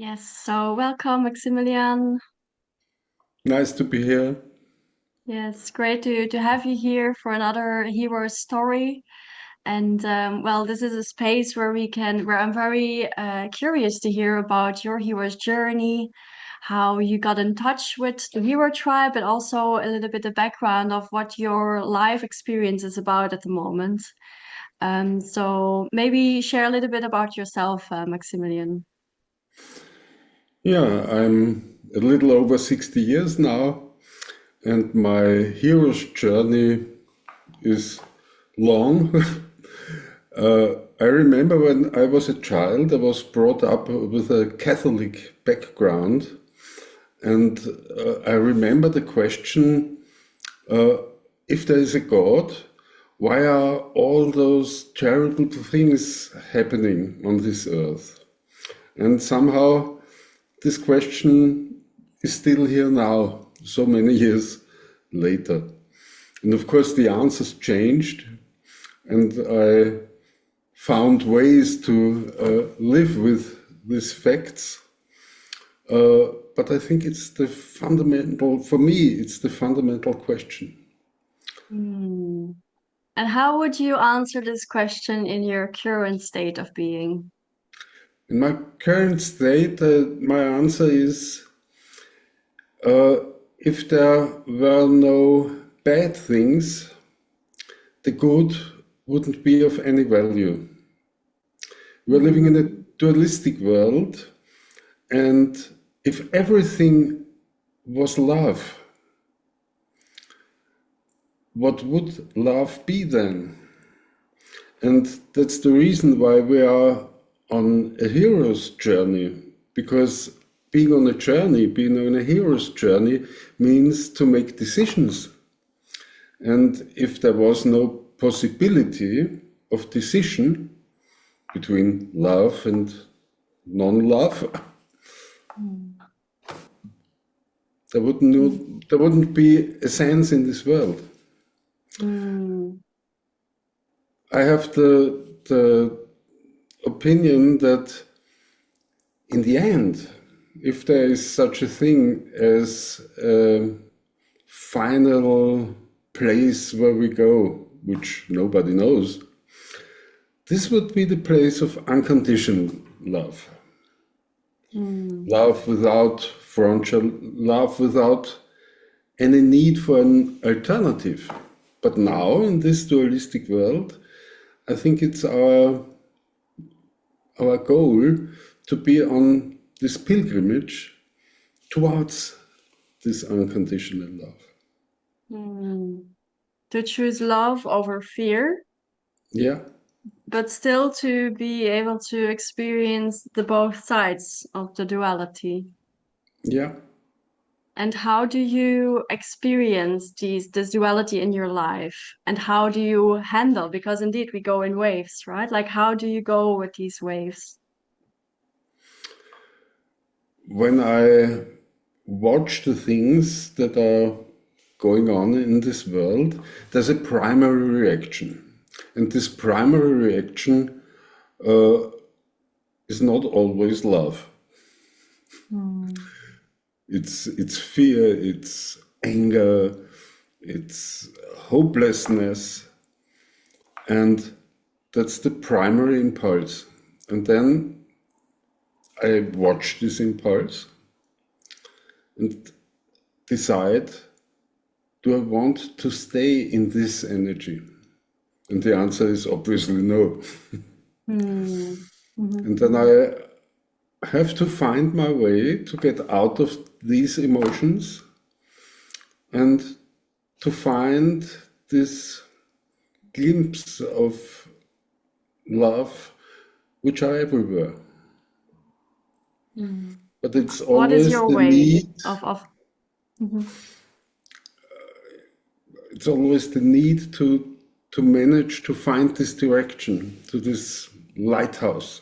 Yes, so welcome, Maximilian. Nice to be here. Yes, great to have you here for another hero story. And well, this is a space where I'm very curious to hear about your hero's journey, how you got in touch with the hero tribe, but also a little bit the background of what your life experience is about at the moment. So maybe share a little bit about yourself, Maximilian. Yeah, I'm a little over 60 years now, and my hero's journey is long. I remember when I was a child, I was brought up with a Catholic background, and I remember the question, uh, if there is a God, why are all those terrible things happening on this earth? And somehow this question is still here now, so many years later. And of course, the answers changed, and I found ways to live with these facts. But I think it's the fundamental, for me, it's the fundamental question. Hmm. And how would you answer this question in your current state of being? In my current state, my answer is uh, if there were no bad things, the good wouldn't be of any value. We're living in a Hmm. dualistic world, and if everything was love, what would love be then? And that's the reason why we are on a hero's journey, because being on a journey, being on a hero's journey means to make decisions. And if there was no possibility of decision between love and non-love, Hmm. there wouldn't be a sense in this world. Hmm. I have the opinion that in the end, if there is such a thing as a final place where we go, which nobody knows, this would be the place of unconditional love. Hmm. Love without frontier, love without any need for an alternative. But now, in this dualistic world, I think it's our goal to be on this pilgrimage towards this unconditional love. Hmm. To choose love over fear, Yeah, but still to be able to experience the both sides of the duality. yeah, And how do you experience this duality in your life? And how do you handle? Because indeed we go in waves, right? Like how do you go with these waves? when I watch the things that are going on in this world, there's a primary reaction. And this primary reaction is not always love. Hmm. It's fear, it's anger, it's hopelessness, and that's the primary impulse. And then I watch this impulse and decide, do I want to stay in this energy? And the answer is obviously no. Hmm. And Mhm. then I have to find my way to get out of these emotions and to find this glimpse of love which are everywhere. Hmm. But it's What is always your the way need, of Mhm. it's always the need to manage to find this direction, to this lighthouse.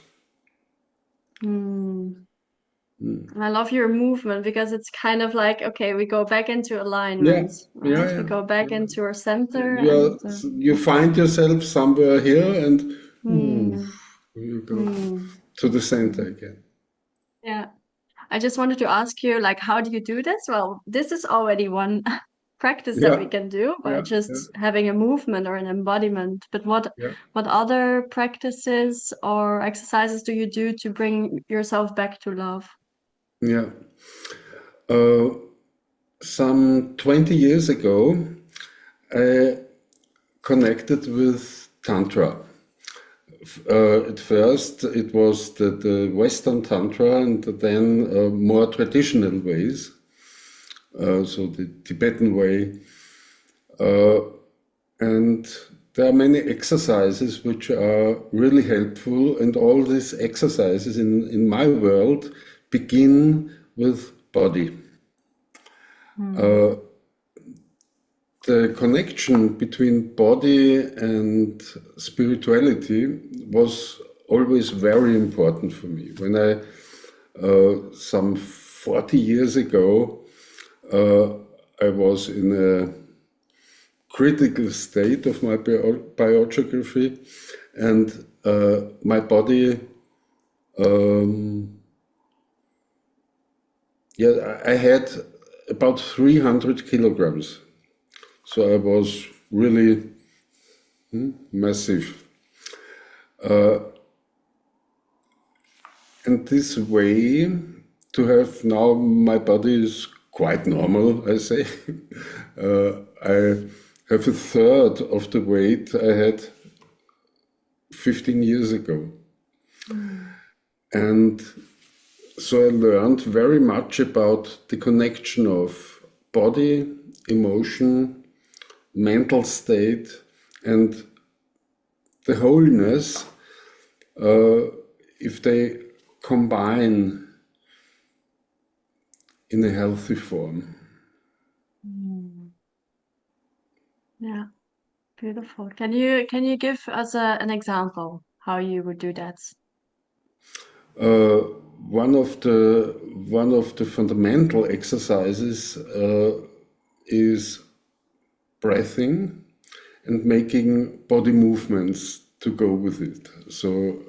Hmm. I love your movement because it's kind of like, okay, we go back into Yeah, alignment, yeah, right? We yeah. go back into our center You, and you find yourself somewhere here and ooh, hmm. you go Hmm. to the center Hmm. again. Yeah. I just wanted to ask you, like, how do you do this? Well, this is already one practice that we Yeah, can do by yeah, yeah, just having a movement or an embodiment. But yeah, what other practices or exercises do you do to bring yourself back to love? yeah. Uh, some 20 years ago, I connected with Tantra. At first, it was the Western Tantra and then more traditional ways, so the Tibetan way. And there are many exercises which are really helpful, and all these exercises in my world begin with body. Hmm. The connection between body and spirituality was always very important for me. When I, some 40 years ago, I was in a critical state of my biography, and my body, yeah, I had about 300 kilograms. So I was really massive. And this way to have now my body is quite normal, I say. I have a third of the weight I had 15 years ago. Hmm. And so I learned very much about the connection of body, emotion, mental state, and the wholeness if they combine in a healthy form. Hmm. Yeah, beautiful. Can you give us an example how you would do that? Uh, one of the fundamental exercises is breathing and making body movements to go with it. So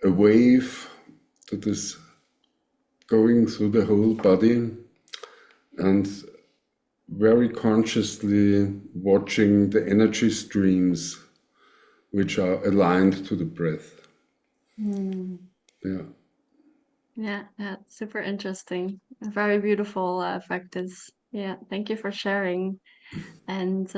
a wave that is going through the whole body and very consciously watching the energy streams which are aligned to the breath. Hmm. Yeah, Yeah, yeah, super interesting. A very beautiful practice. Yeah, thank you for sharing. And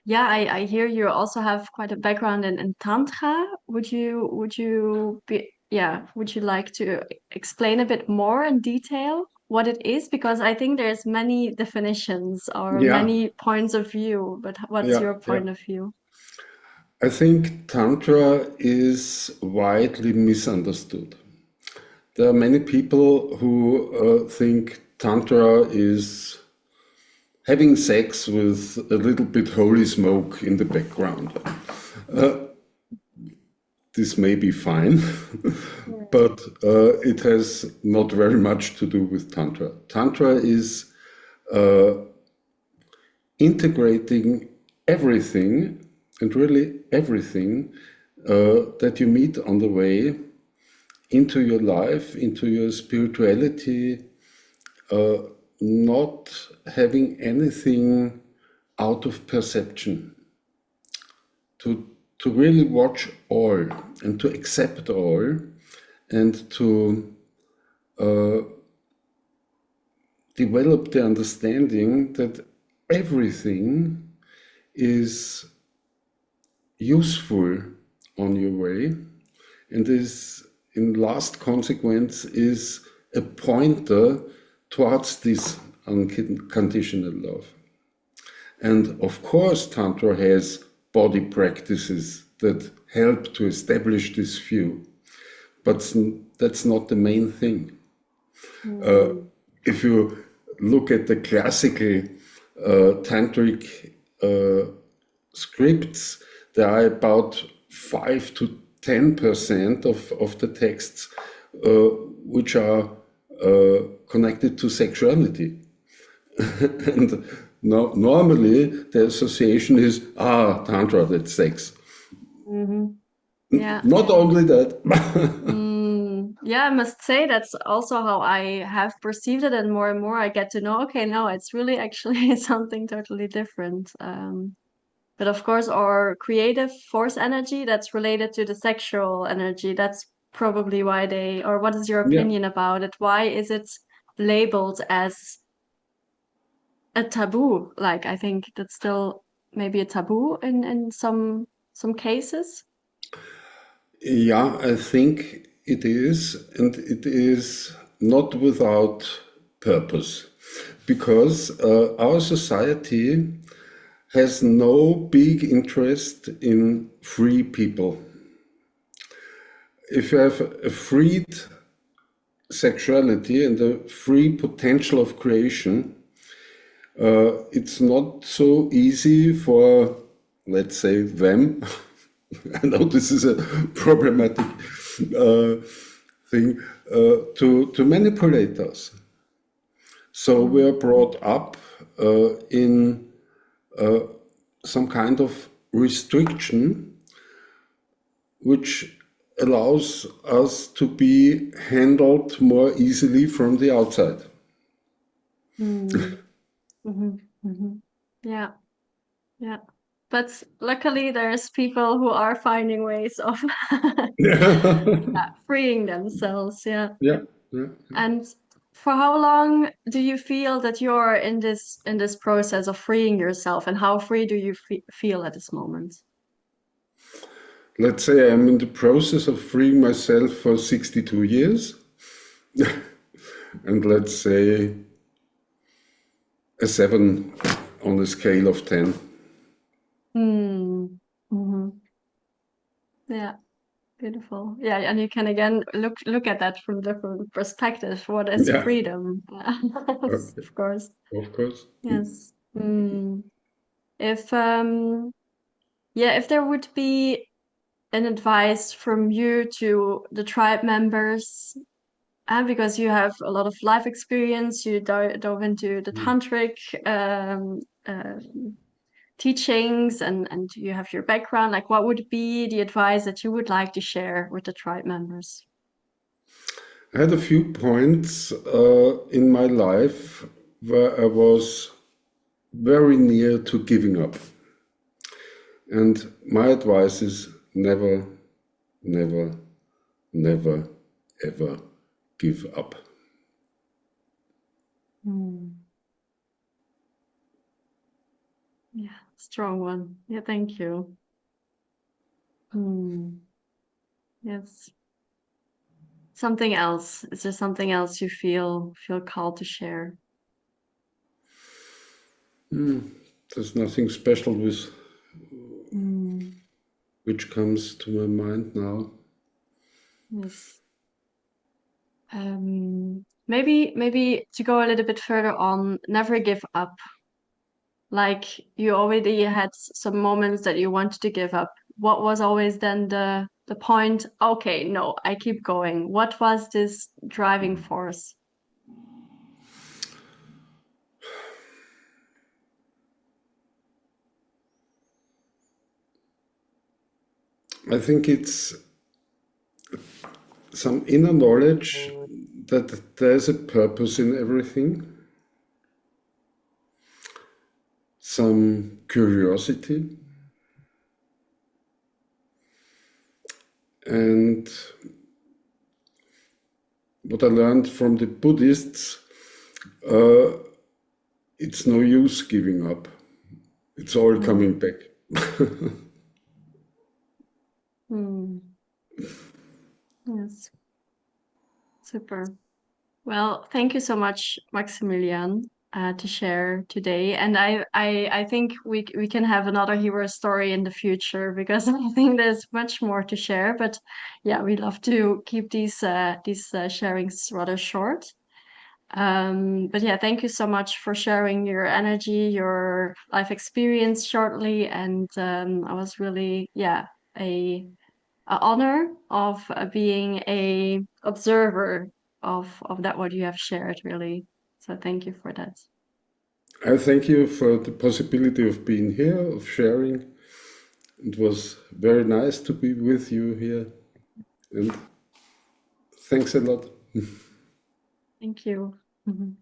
yeah, I hear you also have quite a background in Tantra. Would you be yeah, would you like to explain a bit more in detail what it is? Because I think there's many definitions or yeah, many points of view, but what's yeah, your yeah. point of view? I think Tantra is widely misunderstood. There are many people who think Tantra is having sex with a little bit holy smoke in the background. This may be fine, Mm. but it has not very much to do with Tantra. Tantra is integrating everything, and really everything, that you meet on the way into your life, into your spirituality, not having anything out of perception, to really watch all and to accept all and to develop the understanding that everything is useful on your way and is in last consequence is a pointer towards this unconditional love. And of course, Tantra has body practices that help to establish this view, but that's not the main thing. Mm. If you look at the classical tantric scripts, there are about 5 to 10% of the texts which are connected to sexuality. And normally the association is, Tantra, that's sex. Hmm. Yeah. Not only that. Mm. yeah, I must say that's also how I have perceived it, and more I get to know, okay, no, it's really actually something totally different. But of course, our creative force energy that's related to the sexual energy, that's probably why they, or what is your Yeah, opinion about it? Why is it labeled as a taboo? Like, I think that's still maybe a taboo in some cases. yeah, I think it is, and it is not without purpose, because our society has no big interest in free people. If you have a freed sexuality and a free potential of creation, it's not so easy for, let's say, them. I know this is a problematic uh, thing to manipulate us. So we Mm. are brought up in some kind of restriction, which allows us to be handled more easily from the outside. Mm. Hmm. Hmm. Yeah, yeah. But luckily, there's people who are finding ways of Yeah, freeing themselves. Yeah. yeah, yeah. And for how long do you feel that you're in this process of freeing yourself, and how free do you feel at this moment? Let's say I'm in the process of freeing myself for 62 years, and let's say a 7 on a scale of 10. Hmm. Hmm. Yeah. Beautiful. Yeah, and you can again look at that from different perspectives. What is Yeah, freedom? Yes, okay, of course. of course. Yes. Mm. If yeah, if there would be an advice from you to the tribe members, because you have a lot of life experience, you dove into the tantric um, uh, teachings, and you have your background. Like, what would be the advice that you would like to share with the tribe members? I had a few points in my life where I was very near to giving up. And my advice is never, never, never, ever give up. Hmm. Yeah, strong one. Yeah, thank you. Hmm. Yes. Something else. Is there something else you feel called to share? There's nothing special with Hmm. which comes to my mind now. Yes. Maybe to go a little bit further on, never give up. Like, you already had some moments that you wanted to give up. What was always then the point? Okay, no, I keep going. What was this driving force? I think it's some inner knowledge that there's a purpose in everything, some curiosity, and what I learned from the Buddhists, it's no use giving up. It's all Hmm. coming back. Hmm. Yes, super. Well, thank you so much, Maximilian, to share today. And I think we can have another hero story in the future, because I think there's much more to share. But yeah, we love to keep these sharings rather short. But yeah, thank you so much for sharing your energy, your life experience shortly, and I was really, yeah, a honor of being a observer of that what you have shared, really. So thank you for that. I thank you for the possibility of being here, of sharing. It was very nice to be with you here. And Thanks a lot. Thank you. Mhm.